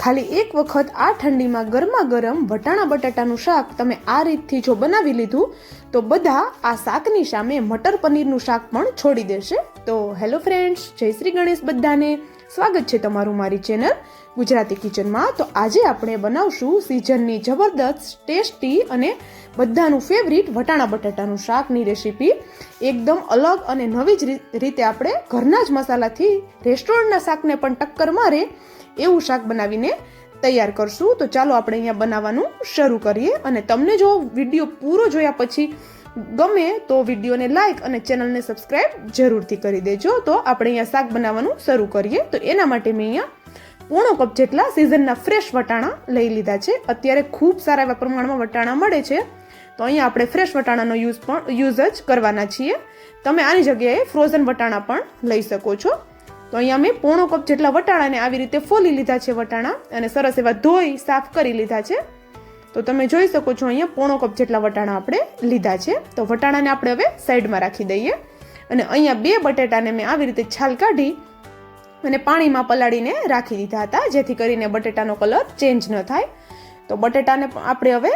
ખાલી એક વખત આ ઠંડીમાં ગરમા ગરમ વટાણા બટાટાનું શાક તમે આ રીતથી જો બનાવી લીધું તો બધા આ શાકની સામે મટર પનીરનું શાક પણ છોડી દેશે. તો હેલો ફ્રેન્ડ્સ, જય શ્રી ગણેશ બધાને. સ્વાગત છે તમારું મારી ચેનલ ગુજરાતી કિચનમાં. તો આજે આપણે બનાવશું સિઝનની જબરદસ્ત ટેસ્ટી અને બધાનું ફેવરિટ વટાણા બટાટાનું શાકની રેસીપી. એકદમ અલગ અને નવી જ રીતે આપણે ઘરના જ મસાલાથી રેસ્ટોરન્ટના શાકને પણ ટક્કર મારે એવું શાક બનાવીને તૈયાર કરશું. તો ચાલો આપણે અહીંયા બનાવવાનું શરૂ કરીએ. અને તમને જો વિડીયો પૂરો જોયા પછી ગમે તો વિડીયોને લાઈક અને ચેનલને સબસ્ક્રાઈબ જરૂરથી કરી દેજો. તો આપણે અહીંયા શાક બનાવવાનું શરૂ કરીએ. તો એના માટે મેં અહીંયા પોણો કપ જેટલા સિઝનના ફ્રેશ વટાણા લઈ લીધા છે. અત્યારે ખૂબ સારા એવા પ્રમાણમાં વટાણા મળે છે, તો અહીંયા આપણે ફ્રેશ વટાણાનો યુઝ જ કરવાના છીએ. તમે આની જગ્યાએ ફ્રોઝન વટાણા પણ લઈ શકો છો. તો અહીંયા મેં પોણો કપ જેટલા વટાણાને આવી રીતે ફોલી લીધા છે વટાણા, અને સરસ એવા ધોઈ સાફ કરી લીધા છે. તો તમે જોઈ શકો છો અહીંયા પોણો કપ જેટલા વટાણા આપણે લીધા છે. તો વટાણાને આપણે હવે સાઈડમાં રાખી દઈએ. અને અહીંયા 2 બટેટાને મેં આવી રીતે છાલ કાઢી અને પાણીમાં પલાળીને રાખી દીધા હતા, જેથી કરીને બટેટાનો કલર ચેન્જ ન થાય. તો બટેટાને આપણે હવે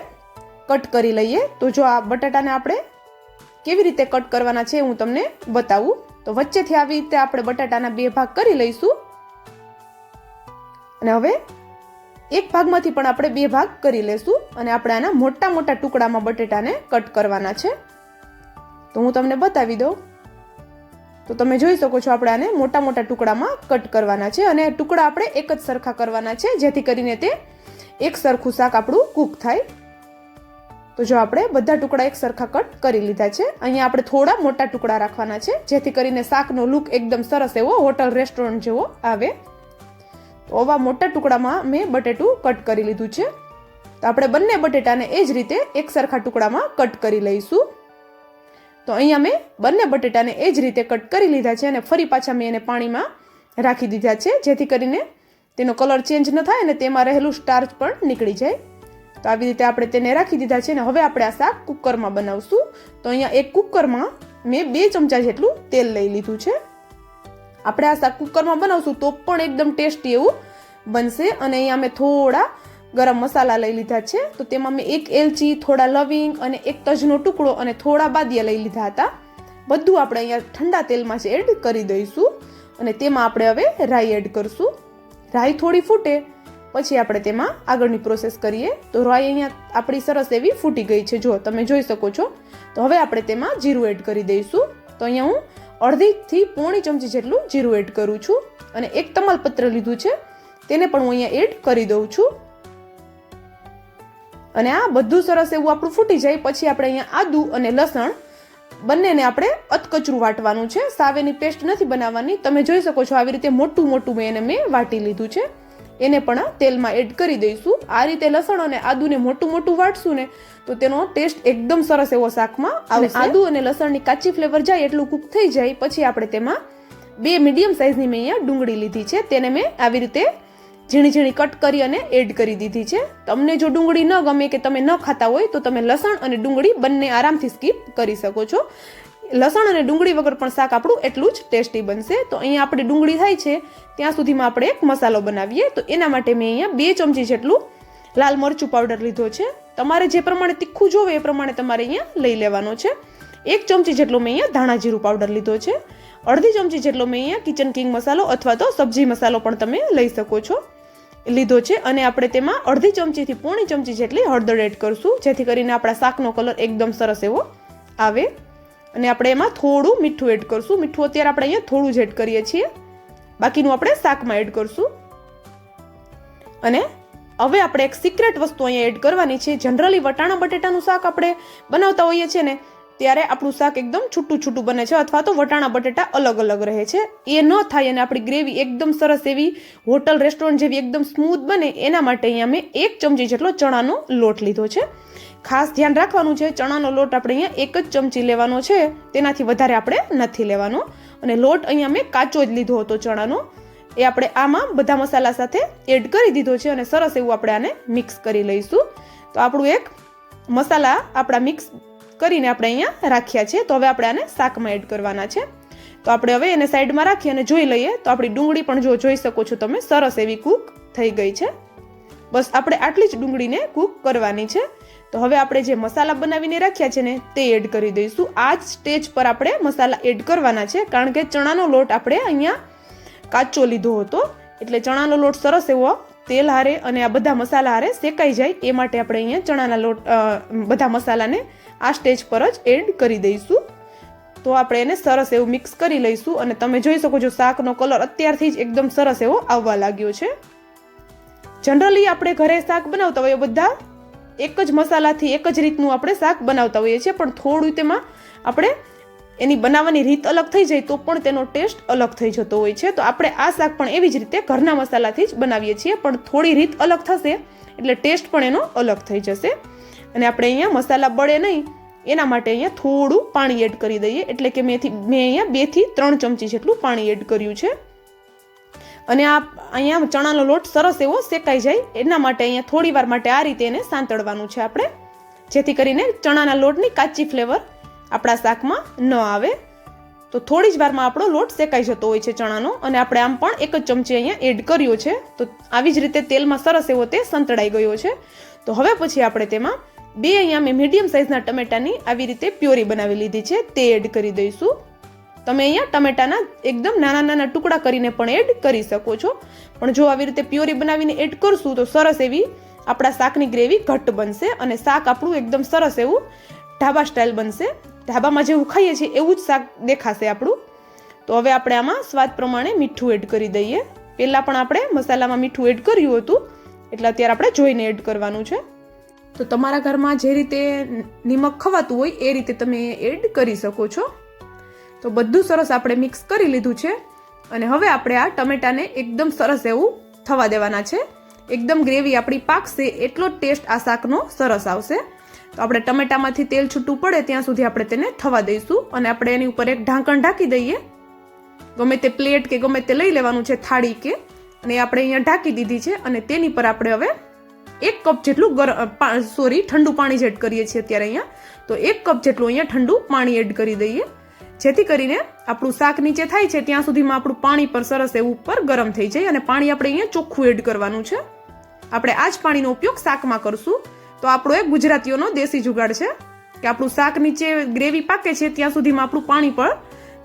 કટ કરી લઈએ. તો જો આ બટાટાને આપણે કેવી રીતે કટ કરવાના છે હું તમને બતાવું. તો વચ્ચેથી આવી રીતે આપણે બટાટાના 2 ભાગ કરી લઈશું. અને હવે એક ભાગમાંથી પણ આપણે 2 ભાગ કરી લેશું. અને આપણે આના મોટા મોટા ટુકડામાં બટેટાને કટ કરવાના છે. તો હું તમને બતાવી દઉં. તો તમે જોઈ શકો છો આપણે આને મોટા મોટા ટુકડામાં કટ કરવાના છે. અને ટુકડા આપણે એક જ સરખા કરવાના છે, જેથી કરીને તે એક સરખું શાક આપણું કૂક થાય. તો જો આપણે બધા ટુકડા એક સરખા કટ કરી લીધા છે. અહીંયા આપણે થોડા મોટા ટુકડા રાખવાના છે, જેથી કરીને શાકનો લુક એકદમ સરસ એવો હોટલ રેસ્ટોરન્ટ જેવો આવે. તો આવા મોટા ટુકડામાં મેં બટેટું કટ કરી લીધું છે. તો આપણે બંને બટેટાને એ જ રીતે એક સરખા ટુકડામાં કટ કરી લઈશું. તો અહીંયા મેં બંને બટેટાને એ જ રીતે કટ કરી લીધા છે. અને ફરી પાછા મેં એને પાણીમાં રાખી દીધા છે, જેથી કરીને તેનો કલર ચેન્જ ન થાય અને તેમાં રહેલું સ્ટાર્ચ પણ નીકળી જાય. તો આવી રીતે આપણે તેને રાખી દીધા છે. અને હવે આપણે આ શાક કુકરમાં બનાવશું. તો અહીંયા એક કુકરમાં મેં 2 ચમચા જેટલું તેલ લઈ લીધું છે. આપણે આ શાક કુકરમાં બનાવશું તો પણ એકદમ ટેસ્ટી એવું બનશે. અને અહીંયા મેં થોડા ગરમ મસાલા લઈ લીધા છે. તો તેમાં મેં 1 એલચી, થોડા લવિંગ અને 1 તજનો ટુકડો અને થોડા બાદિયા લઈ લીધા હતા. બધું આપણે અહીંયા ઠંડા તેલમાં જ એડ કરી દઈશું. અને તેમાં આપણે હવે રાઈ એડ કરશું. રાઈ થોડી ફૂટે પછી આપણે તેમાં આગળની પ્રોસેસ કરીએ. તો રાઈ અહીંયા આપણી સરસ એવી ફૂટી ગઈ છે, જો તમે જોઈ શકો છો. તો હવે આપણે તેમાં જીરું એડ કરી દઈશું. તો અહીંયા હું અડધીથી પોણી ચમચી જેટલું જીરું એડ કરું છું. અને 1 તમાલપત્ર લીધું છે, તેને પણ હું અહીંયા એડ કરી દઉં છું. અને આ બધું સરસ એવું આપણું ફૂટી જાય પછી આપણે અહીંયા આદુ અને લસણ બંનેને આપણે અધકચરું વાટવાનું છે. સાવેની પેસ્ટ નથી બનાવવાની. તમે જોઈ શકો છો આવી રીતે મોટું મોટું મેં વાટી લીધું છે. એને પણ તેલમાં એડ કરી દઈશું. આ રીતે લસણ અને આદુને મોટું મોટું વાટશું ને તો તેનો ટેસ્ટ એકદમ સરસ એવો શાકમાં આવશે. આદુ અને લસણની કાચી ફ્લેવર જાય એટલું કૂક થઈ જાય પછી આપણે તેમાં 2 મીડિયમ સાઇઝની મેં અહીંયા ડુંગળી લીધી છે. તેને મેં આવી રીતે ઝીણી ઝીણી કટ કરી અને એડ કરી દીધી છે. તમને જો ડુંગળી ન ગમે કે તમે ન ખાતા હોય તો તમે લસણ અને ડુંગળી બંને આરામથી સ્કીપ કરી શકો છો. લસણ અને ડુંગળી વગર પણ શાક આપણું એટલું જ ટેસ્ટી બનશે. તો અહીંયા આપણે ડુંગળી થાય છે ત્યાં સુધીમાં આપણે એક મસાલો બનાવીએ. તો એના માટે મેં અહીંયા 2 ચમચી જેટલું લાલ મરચું પાવડર લીધો છે. તમારે જે પ્રમાણે તીખું જોવે એ પ્રમાણે તમારે અહીંયા લઈ લેવાનો છે. 1 ચમચી જેટલો મેં અહીંયા ધાણા જીરું પાવડર લીધો છે. અડધી ચમચી જેટલો મેં અહીંયા કિચન કિંગ મસાલો અથવા તો સબ્જી મસાલો પણ તમે લઈ શકો છો લીધો છે. અને આપણે તેમાં અડધી ચમચીથી પોણી ચમચી જેટલી હળદર એડ કરશું, જેથી કરીને આપણા શાકનો કલર એકદમ સરસ એવો આવે. અને આપણે એમાં થોડું મીઠું એડ કરશું. મીઠું અત્યારે આપણે અહીંયા થોડું જ એડ કરીએ છીએ, બાકીનું આપણે શાકમાં એડ કરશું. અને હવે આપણે એક સિક્રેટ વસ્તુ અહીંયા એડ કરવાની છે. જનરલી વટાણા બટેટાનું શાક આપણે બનાવતા હોઈએ છીએ ને ત્યારે આપણું શાક એકદમ છૂટું છૂટું બને છે, અથવા તો વટાણા બટેટા અલગ અલગ રહે છે. એ ન થાય અને આપણી ગ્રેવી એકદમ સરસ એવી હોટલ રેસ્ટોરન્ટ જેવી એકદમ સ્મૂથ બને એના માટે અહીંયા મેં 1 ચમચી જેટલો ચણાનો લોટ લીધો છે. ખાસ ધ્યાન રાખવાનું છે, ચણાનો લોટ આપણે અહીંયા 1 જ ચમચી લેવાનો છે, તેનાથી વધારે આપણે નથી લેવાનો. અને લોટ અહીંયા મેં કાચો જ લીધો હતો ચણાનો. એ આપણે આમાં બધા મસાલા સાથે એડ કરી દીધો છે. અને સરસ એવું આપણે આને મિક્સ કરી લઈશું. તો આપણું એક મસાલા આપણા મિક્સ કરીને આપણે અહીંયા રાખ્યા છે. તો હવે આપણે આને શાકમાં એડ કરવાના છે. તો આપણે હવે એને સાઈડમાં રાખી અને જોઈ લઈએ. તો આપણી ડુંગળી પણ જોઈ શકો છો તમે સરસ એવી કૂક થઈ ગઈ છે. બસ આપણે આટલી જ ડુંગળીને કૂક કરવાની છે. તો હવે આપણે જે મસાલા બનાવીને રાખ્યા છે ને તે એડ કરી દઈશું. આ જ સ્ટેજ પર આપણે મસાલા એડ કરવાના છે, કારણ કે ચણાનો લોટ આપણે અહીંયા કાચો લીધો હતો, એટલે ચણાનો લોટ સરસ એવો તેલ હારે અને આ બધા મસાલા હારે શેકાઈ જાય એ માટે આપણે અહીંયા ચણાના લોટ બધા મસાલાને આ સ્ટેજ પર જ એડ કરી દઈશું. તો આપણે એને સરસ એવું મિક્સ કરી લઈશું અને તમે જોઈ શકો છો શાકનો કલર અત્યારથી જ એકદમ સરસ એવો આવવા લાગ્યો છે. જનરલી આપણે ઘરે શાક બનાવતા હોઈએ બધા એક જ મસાલાથી એક જ રીતનું આપણે શાક બનાવતા હોઈએ છીએ, પણ થોડું તેમાં આપણે એની બનાવવાની રીત અલગ થઈ જાય તો પણ તેનો ટેસ્ટ અલગ થઈ જતો હોય છે. તો આપણે આ શાક પણ એવી જ રીતે ઘરના મસાલાથી જ બનાવીએ છીએ, પણ થોડી રીત અલગ થશે એટલે ટેસ્ટ પણ એનો અલગ થઈ જશે. અને આપણે અહીંયા મસાલા બળે નહીં એના માટે અહીંયા થોડું પાણી એડ કરી દઈએ, એટલે કે મેં અહીંયા 2 થી 3 ચમચી જેટલું પાણી એડ કર્યું છે. અને આ અહીંયા ચણાનો લોટ સરસ એવો શેકાઈ જાય એના માટે અહીંયા થોડી વાર માટે આ રીતે એને સાંતળવાનું છે આપણે, જેથી કરીને ચણાના લોટની કાચી ફ્લેવર આપણા શાકમાં ન આવે. તો થોડી જ વારમાં આપણો લોટ શેકાઈ જતો હોય છે ચણાનો, અને આપણે આમ પણ 1 જ ચમચી અહીંયા એડ કર્યો છે. તો આવી જ રીતે તેલમાં સરસ એવો તે સંતળાઈ ગયો છે. તો હવે પછી આપણે તેમાં 2 અહીંયા મેં મીડિયમ સાઇઝના ટમેટાની આવી રીતે પ્યોરી બનાવી લીધી છે તે એડ કરી દઈશું. તમે અહીંયા ટમેટાના એકદમ નાના નાના ટુકડા કરીને પણ એડ કરી શકો છો, પણ જો આવી રીતે પ્યોરી બનાવીને એડ કરશું તો સરસ એવી આપણા શાકની ગ્રેવી ઘટ્ટ બનશે અને શાક આપણું એકદમ સરસ એવું ઢાબા સ્ટાઇલ બનશે. ઢાબામાં જેવું ખાઈએ છીએ એવું જ શાક દેખાશે આપણું. તો હવે આપણે આમાં સ્વાદ પ્રમાણે મીઠું એડ કરી દઈએ. પહેલાં પણ આપણે મસાલામાં મીઠું એડ કર્યું હતું, એટલે અત્યારે આપણે જોઈને એડ કરવાનું છે. તો તમારા ઘરમાં જે રીતે નિમક ખવાતું હોય એ રીતે તમે એડ કરી શકો છો. તો બધું સરસ આપણે મિક્સ કરી લીધું છે અને હવે આપણે આ ટમેટાને એકદમ સરસ એવું થવા દેવાના છે. એકદમ ગ્રેવી આપણી પાકશે એટલો ટેસ્ટ આ શાકનો સરસ આવશે. તો આપણે ટમેટામાંથી તેલ છૂટું પડે ત્યાં સુધી આપણે તેને થવા દઈશું અને આપણે એની ઉપર એક ઢાંકણ ઢાંકી દઈએ. ગમે તે પ્લેટ કે ગમે તે લઈ લેવાનું છે, થાળી કે, અને આપણે અહીંયા ઢાંકી દીધી છે. અને તેની પર આપણે હવે 1 કપ જેટલું ઠંડુ પાણી જ એડ કરીએ છીએ અત્યારે અહીંયા. તો 1 કપ જેટલું અહીંયા ઠંડુ પાણી એડ કરી દઈએ, જેથી કરીને આપણું શાક નીચે થાય છે ત્યાં સુધીમાં આપણું પાણી પર સરસ એવું ઉપર ગરમ થઈ જાય. અને પાણી આપણે અહીંયા ચોખ્ખું એડ કરવાનું છે. આપણે આ જ પાણીનો ઉપયોગ શાકમાં કરશું. તો આપણો એક ગુજરાતીઓનો દેશી જુગાડ છે કે આપણું શાક નીચે ગ્રેવી પાકે છે ત્યાં સુધીમાં આપણું પાણી પણ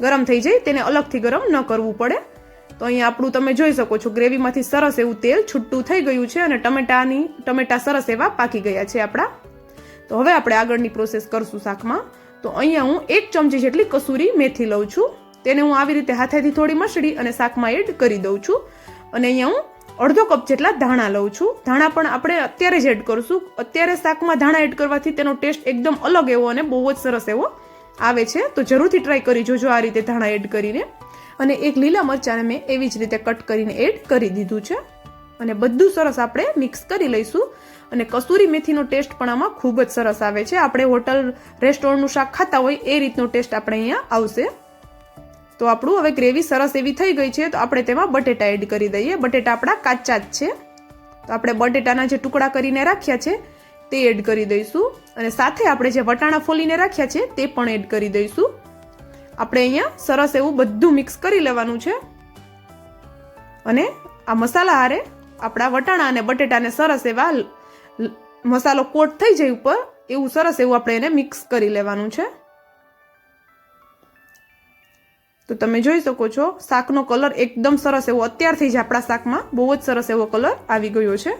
ગરમ થઈ જાય, તેને અલગથી ગરમ ન કરવું પડે. તો અહીંયા આપણું તમે જોઈ શકો છો ગ્રેવીમાંથી સરસ એવું તેલ છૂટું થઈ ગયું છે અને ટમેટા સરસ એવા પાકી ગયા છે આપણા. તો હવે આપણે આગળની પ્રોસેસ કરશું શાકમાં. તો અહીંયા હું 1 ચમચી જેટલી કસૂરી મેથી લઉં છું, તેને હું આવી રીતે હાથેથી થોડી મસળી અને શાકમાં એડ કરી દઉં છું. અને અહીંયા હું 1/2 કપ જેટલા ધાણા લઉં છું. ધાણા પણ આપણે અત્યારે જ એડ કરશું. અત્યારે શાકમાં ધાણા એડ કરવાથી તેનો ટેસ્ટ એકદમ અલગ એવો અને બહુ જ સરસ એવો આવે છે. તો જરૂરથી ટ્રાય કરી જોજો આ રીતે ધાણા એડ કરીને. અને 1 લીલા મરચાંને મેં એવી જ રીતે કટ કરીને એડ કરી દીધું છે. અને બધું સરસ આપણે મિક્સ કરી લઈશું. અને કસૂરી મેથીનો ટેસ્ટ પણ આમાં ખૂબ જ સરસ આવે છે. આપણે હોટલ રેસ્ટોરન્ટનું શાક ખાતા હોય એ રીતનો ટેસ્ટ આપણે અહીંયા આવશે. તો આપણું હવે ગ્રેવી સરસ એવી થઈ ગઈ છે. તો આપણે તેમાં બટેટા એડ કરી દઈએ. બટેટા આપણા કાચા જ છે, તો આપણે બટેટાના જે ટુકડા કરીને રાખ્યા છે તે એડ કરી દઈશું. અને સાથે આપણે જે વટાણા ફોલીને રાખ્યા છે તે પણ એડ કરી દઈશું. આપણે અહીંયા સરસ એવું બધું મિક્સ કરી લેવાનું છે. અને આ મસાલા હારે આપણા વટાણા અને બટેટાને સરસ એવા મસાલો કોટ થઈ જાય ઉપર એવું સરસ એવું આપણે એને મિક્સ કરી લેવાનું છે. તો તમે જોઈ શકો છો શાકનો કલર એકદમ સરસ એવો અત્યારથી જ આપણા શાકમાં બહુ જ સરસ એવો કલર આવી ગયો છે.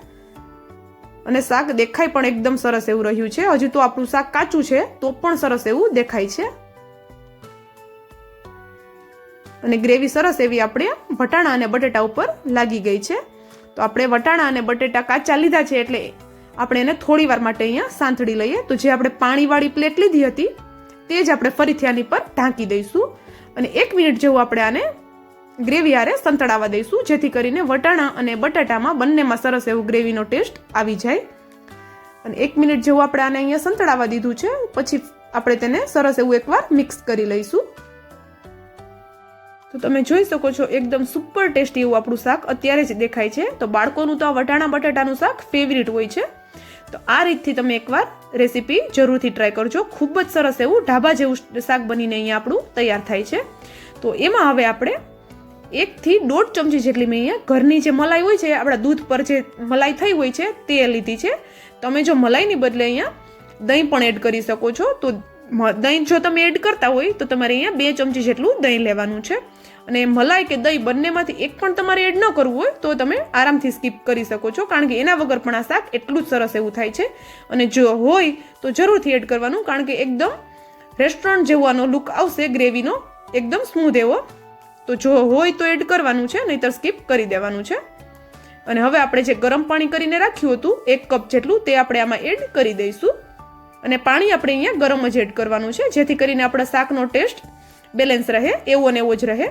અને શાક દેખાય પણ એકદમ સરસ એવું રહ્યું છે. હજુ તો આપણું શાક કાચું છે તો પણ સરસ એવું દેખાય છે. અને ગ્રેવી સરસ એવી આપણે વટાણા અને બટેટા ઉપર લાગી ગઈ છે. તો આપણે વટાણા અને બટેટા કાચા લીધા છે એટલે આપણે એને થોડી વાર માટે અહીંયા સાંતળી લઈએ. તો જે આપણે પાણીવાળી પ્લેટ લીધી હતી તે જ આપણે ફરીથી આની પર ઢાંકી દઈશું અને 1 મિનિટ જેવું આપણે આને ગ્રેવી હારે સંતળાવા દઈશું, જેથી કરીને વટાણા અને બટાટામાં બંનેમાં સરસ એવું ગ્રેવીનો ટેસ્ટ આવી જાય. અને 1 મિનિટ જેવું આપણે આને અહીંયા સંતળાવા દીધું છે. પછી આપણે તેને સરસ એવું એકવાર મિક્સ કરી લઈશું. તો તમે જોઈ શકો છો એકદમ સુપર ટેસ્ટી એવું આપણું શાક અત્યારે જ દેખાય છે. તો બાળકોનું તો આ વટાણા બટાટાનું શાક ફેવરિટ હોય છે. તો આ રીતથી તમે એકવાર રેસીપી જરૂરથી ટ્રાય કરજો. ખૂબ જ સરસ એવું ઢાબા જેવું શાક બનીને અહીંયા આપણું તૈયાર થાય છે. તો એમાં હવે આપણે 1 થી 1.5 ચમચી જેટલી મેં અહીંયા ઘરની જે મલાઈ હોય છે, આપણા દૂધ પર જે મલાઈ થઈ હોય છે તે લીધી છે. તમે જો મલાઈની બદલે અહીંયા દહીં પણ એડ કરી શકો છો. તો દહીં જો તમે એડ કરતા હોય તો તમારે અહીંયા 2 ચમચી જેટલું દહીં લેવાનું છે. અને મલાઈ કે દહીં બંનેમાંથી એક પણ તમારે એડ ન કરવું હોય તો તમે આરામથી સ્કીપ કરી શકો છો, કારણ કે એના વગર પણ આ શાક એટલું જ સરસ એવું થાય છે. અને જો હોય તો જરૂરથી એડ કરવાનું, કારણ કે એકદમ રેસ્ટોરન્ટ જેવો આનો લુક આવશે ગ્રેવીનો, એકદમ સ્મૂધ એવો. તો જો હોય તો એડ કરવાનું છે, નહીંતર સ્કીપ કરી દેવાનું છે. અને હવે આપણે જે ગરમ પાણી કરીને રાખ્યું હતું 1 કપ જેટલું, તે આપણે આમાં એડ કરી દઈશું. અને પાણી આપણે અહીંયા ગરમ જ એડ કરવાનું છે, જેથી કરીને આપણા શાકનો ટેસ્ટ બેલેન્સ રહે, એવો ને એવો જ રહે.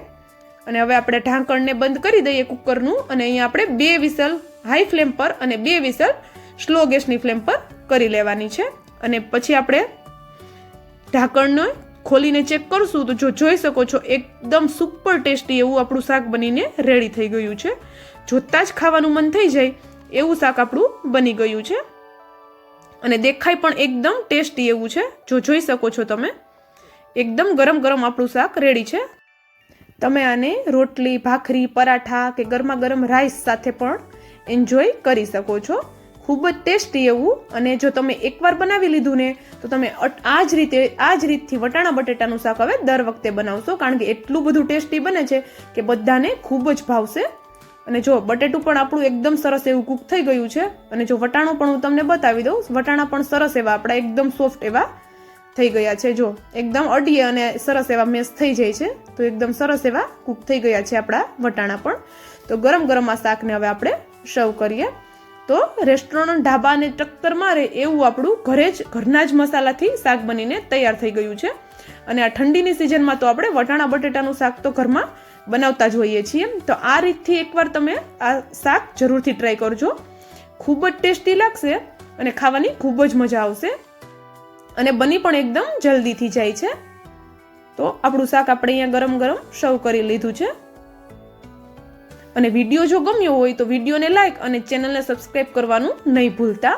અને હવે આપણે ઢાંકણને બંધ કરી દઈએ કુકરનું, અને અહીંયા આપણે 2 વિસલ હાઈ ફ્લેમ પર અને 2 વિસલ સ્લો ગેસની ફ્લેમ પર કરી લેવાની છે. અને પછી આપણે ઢાંકણને ખોલીને ચેક કરશું તો જો જોઈ શકો છો એકદમ સુપર ટેસ્ટી એવું આપણું શાક બનીને રેડી થઈ ગયું છે. જોતાં જ ખાવાનું મન થઈ જાય એવું શાક આપણું બની ગયું છે. અને દેખાય પણ એકદમ ટેસ્ટી એવું છે. જો જોઈ શકો છો તમે, એકદમ ગરમ ગરમ આપણું શાક રેડી છે. તમે આને રોટલી, ભાખરી, પરાઠા કે ગરમા ગરમ રાઈસ સાથે પણ એન્જોય કરી શકો છો. ખૂબ જ ટેસ્ટી એવું. અને જો તમે એકવાર બનાવી લીધું ને તો તમે આ જ રીતથી વટાણા બટેટાનું શાક હવે દર વખતે બનાવશો, કારણ કે એટલું બધું ટેસ્ટી બને છે કે બધાને ખૂબ જ ભાવશે. અને જો બટેટું પણ આપણું એકદમ સરસ એવું કૂક થઈ ગયું છે. અને જો વટાણું પણ હું તમને બતાવી દઉં, વટાણા પણ સરસ એવા આપણા એકદમ સોફ્ટ એવા થઈ ગયા છે. જો એકદમ અડીએ અને સરસ એવા મેશ થઈ જાય છે. તો એકદમ સરસ એવા કૂક થઈ ગયા છે આપણા વટાણા પણ. તો ગરમ ગરમ આ શાકને હવે આપણે સર્વ કરીએ. તો રેસ્ટોરન્ટ ઢાબાને ટક્કર મારે એવું આપણું ઘરના જ મસાલાથી શાક બનીને તૈયાર થઈ ગયું છે. અને આ ઠંડીની સિઝનમાં તો આપણે વટાણા બટેટાનું શાક તો ઘરમાં બનાવતા જ હોઈએ છીએ. તો આ રીતથી એકવાર તમે આ શાક જરૂરથી ટ્રાય કરજો. ખૂબ જ ટેસ્ટી લાગશે અને ખાવાની ખૂબ જ મજા આવશે. અને બની પણ એકદમ જલ્દીથી જાય છે. તો આપણું શાક આપણે અહીંયા ગરમ ગરમ સર્વ કરી લીધું છે. અને વિડીયો જો ગમ્યો હોય તો વિડીયોને લાઈક અને ચેનલને સબસ્ક્રાઈબ કરવાનું નહીં ભૂલતા.